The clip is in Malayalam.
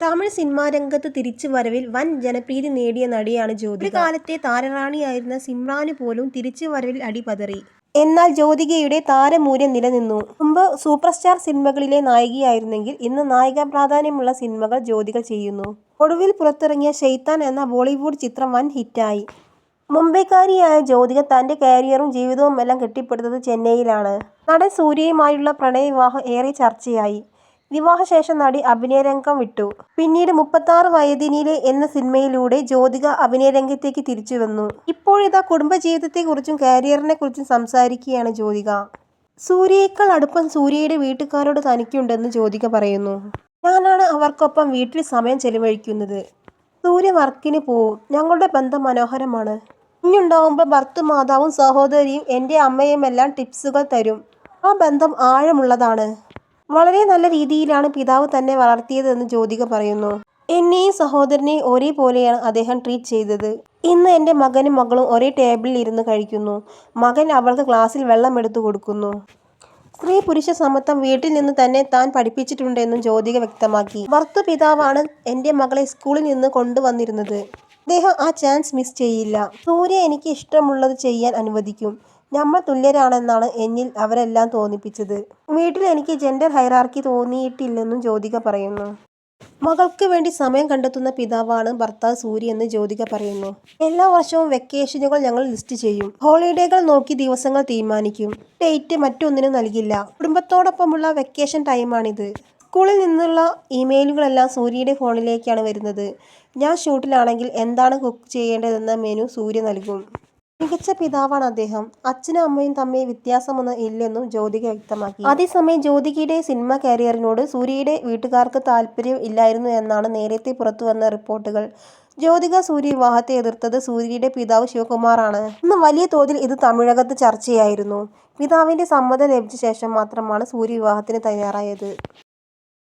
തമിഴ് സിനിമാ രംഗത്ത് തിരിച്ചുവരവിൽ വൻ ജനപ്രീതി നേടിയ നടിയാണ് ജ്യോതിക. ഒരു കാലത്തെ താരറാണിയായിരുന്ന സിമ്രാന് പോലും തിരിച്ചുവരവിൽ അടിപതറി. എന്നാൽ ജ്യോതികയുടെ താരമൂല്യം നിലനിന്നു. മുമ്പ് സൂപ്പർ സ്റ്റാർ സിനിമകളിലെ നായികയായിരുന്നെങ്കിൽ ഇന്ന് നായികാ പ്രാധാന്യമുള്ള സിനിമകൾ ജ്യോതിക ചെയ്യുന്നു. ഒടുവിൽ പുറത്തിറങ്ങിയ ശൈത്താൻ എന്ന ബോളിവുഡ് ചിത്രം വൻ ഹിറ്റായി. മുംബൈക്കാരിയായ ജ്യോതിക തന്റെ കരിയറും ജീവിതവുമെല്ലാം കെട്ടിപ്പടുത്തത് ചെന്നൈയിലാണ്. നടൻ സൂര്യയുമായുള്ള പ്രണയവിവാഹം ഏറെ ചർച്ചയായി. വിവാഹശേഷം നടി അഭിനയരംഗം വിട്ടു. പിന്നീട് 36 വയതിനിലെ എന്ന സിനിമയിലൂടെ ജ്യോതിക അഭിനയരംഗത്തേക്ക് തിരിച്ചുവന്നു. ഇപ്പോഴിതാ കുടുംബജീവിതത്തെക്കുറിച്ചും കരിയറിനെക്കുറിച്ചും സംസാരിക്കുകയാണ് ജ്യോതിക. സൂര്യയേക്കാൾ അടുപ്പം സൂര്യയുടെ വീട്ടുകാരോട് തനിക്കുണ്ടെന്ന് ജ്യോതിക പറയുന്നു. ഞാനാണ് അവർക്കൊപ്പം വീട്ടിൽ സമയം ചെലവഴിക്കുന്നത്. സൂര്യ വർക്കിന് പോവും. ഞങ്ങളുടെ ബന്ധം മനോഹരമാണ്. കുഞ്ഞുണ്ടാവുമ്പോൾ ഭർത്തൃമാതാവും സഹോദരിയും എൻ്റെ അമ്മയുമെല്ലാം ടിപ്സുകൾ തരും. ആ ബന്ധം ആഴമുള്ളതാണ്. വളരെ നല്ല രീതിയിലാണ് പിതാവ് തന്നെ വളർത്തിയതെന്ന് ജ്യോതിക പറയുന്നു. എന്നെയും സഹോദരനെയും ഒരേപോലെയാണ് അദ്ദേഹം ട്രീറ്റ് ചെയ്തത്. ഇന്ന് എൻ്റെ മകനും മകളും ഒരേ ടേബിളിൽ ഇരുന്ന് കഴിക്കുന്നു. മകൻ അവൾക്ക് ഗ്ലാസ്സിൽ വെള്ളം എടുത്തു കൊടുക്കുന്നു. സ്ത്രീ പുരുഷ സമത്വം വീട്ടിൽ നിന്ന് തന്നെ താൻ പഠിപ്പിച്ചിട്ടുണ്ടെന്നും ജ്യോതിക വ്യക്തമാക്കി. ഭർതൃപിതാവാണ് എൻ്റെ മകളെ സ്കൂളിൽ നിന്ന് കൊണ്ടുവന്നിരുന്നത്. അദ്ദേഹം ആ ചാൻസ് മിസ് ചെയ്യില്ല. സൂര്യ എനിക്ക് ഇഷ്ടമുള്ളത് ചെയ്യാൻ അനുവദിക്കും. നമ്മൾ തുല്യരാണെന്നാണ് എന്നിൽ അവരെല്ലാം തോന്നിപ്പിച്ചത്. വീട്ടിൽ എനിക്ക് ജെൻഡർ ഹൈറാർക്കി തോന്നിയിട്ടില്ലെന്നും ജ്യോതിക പറയുന്നു. മകൾക്ക് വേണ്ടി സമയം കണ്ടെത്തുന്ന പിതാവാണ് ഭർത്താവ് സൂര്യയെന്ന് ജ്യോതിക പറയുന്നു. എല്ലാ വർഷവും വെക്കേഷനുകൾ ഞങ്ങൾ ലിസ്റ്റ് ചെയ്യും. ഹോളിഡേകൾ നോക്കി ദിവസങ്ങൾ തീരുമാനിക്കും. ഡേറ്റ് മറ്റൊന്നിനും നൽകില്ല. കുടുംബത്തോടൊപ്പമുള്ള വെക്കേഷൻ ടൈമാണിത്. സ്കൂളിൽ നിന്നുള്ള ഇമെയിലുകളെല്ലാം സൂര്യയുടെ ഫോണിലേക്കാണ് വരുന്നത്. ഞാൻ ഷൂട്ടിലാണെങ്കിൽ എന്താണ് കുക്ക് ചെയ്യേണ്ടതെന്ന മെനു സൂര്യ നൽകും. മികച്ച പിതാവാണ് അദ്ദേഹം. അച്ഛനും അമ്മയും തമ്മിൽ വ്യത്യാസമൊന്നും ഇല്ലെന്നും ജ്യോതിക വ്യക്തമാക്കി. അതേസമയം ജ്യോതികയുടെ സിനിമാ കരിയറിനോട് സൂര്യയുടെ വീട്ടുകാർക്ക് താല്പര്യം ഇല്ലായിരുന്നു എന്നാണ് നേരത്തെ പുറത്തുവന്ന റിപ്പോർട്ടുകൾ. ജ്യോതിക സൂര്യ വിവാഹത്തെ എതിർത്തത് സൂര്യയുടെ പിതാവ് ശിവകുമാറാണ്. ഇന്ന് വലിയ തോതിൽ ഇത് തമിഴകത്ത് ചർച്ചയായിരുന്നു. പിതാവിന്റെ സമ്മതം ലഭിച്ച ശേഷം മാത്രമാണ് സൂര്യ വിവാഹത്തിന് തയ്യാറായത്.